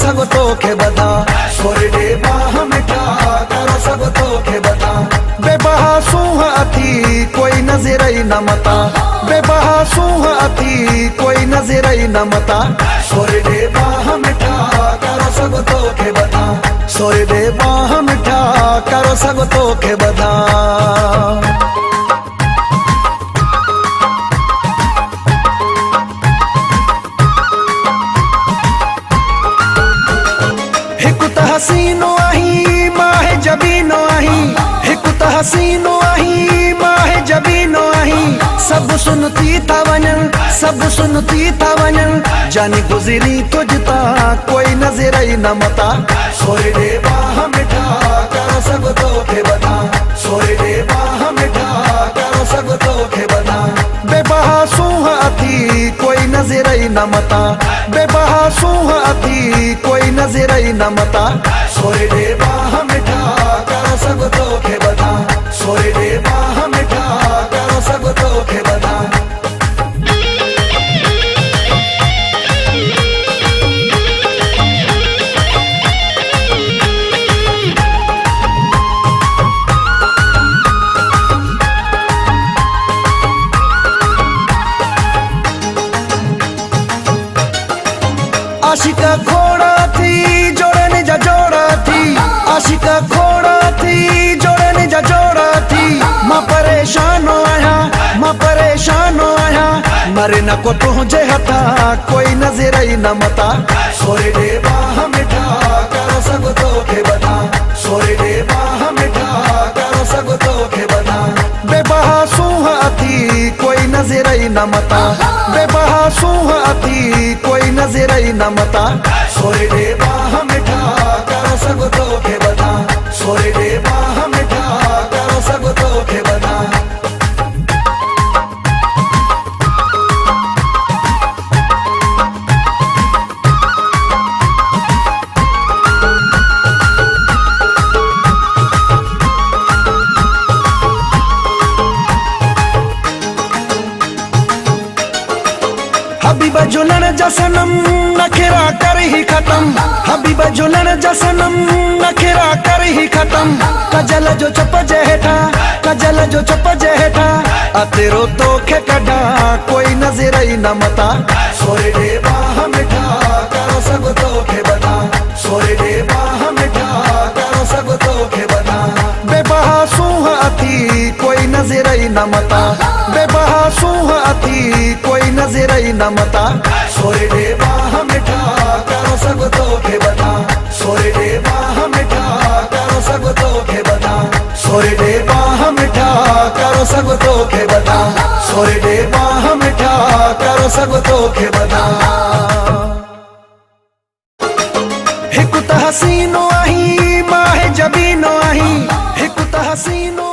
सगो तोखे बता सोरे दे बाह मिठा करो सगो तोखे बता बेबहा सूह अथी कोई नजरई न मता बेबहा सूह अथी कोई नजरई न मता सोरे दे बाह मिठा करो सगो तोखे बता सोरे दे बाह मिठा करो सगो तोखे बता हसीनो आही माहे जबीनो आही हिक त हसीनो आही माहे जबीनो आही सब सुनती था वनन सब सुनती था वनन जानी गुजरी तुझता कोई नजरई न मता सोरे दे बाह मिठा करो सगो तोखे बता सोरे दे बाह मिठा करो सगो तोखे बता बेबहा सूह अथी कोई नजरई न मता बेबहा सूह अथी कोई नजरई न मता सोरे दे बाह मिठा करो सगो तोखे बता सोरे दे बाह मिठा करो सगो तोखे बता आशिका घोड़ा थी जोड़ने जा जोड़ा थी आशिका घोड़ा थी जोड़ने जा जोड़ा थी मां परेशान आया मरे न को तुझे हथा कोई नजरई न मता सोरे दे बाह मिठा करो सगो तोखे बता सोरे दे बाह मिठा करो सगो तोखे बता बेबहा सूह अथी कोई नजरई न मता बेबहा सूह अथी कोई नजरई न मता सोरे दे बाह मिठा करो सगो तोखे बता सोरे दे बाह मिठा करो सगो तोखे बता हबीबा झुलन जसनम नखरा कर ही खत्म हबीबा झुलन जसनम नखरा कर ही खत्म कजल जो चप जेठा कजल जो चप जेठा अतेरो तोखे कढा कोई नजरई न मता सोरे दे बाह मिठा करो सगो तोखे बता सोरे दे बाह मिठा करो सगो तोखे बता बेबहा सूह अथी कोई नजरई न मता बेबहा सूह अथी कोई नजरई न मता सोरे दे बाह मिठा करो सगो तोखे बता सोरे दे बाह मिठा करो सगो तोखे बता सोरे दे बाह मिठा करो सगो तोखे बता सोरे दे बाह मिठा करो सगो तोखे बता हिक त हसीनो आही माहे जबीनो आही हिक त हसीनो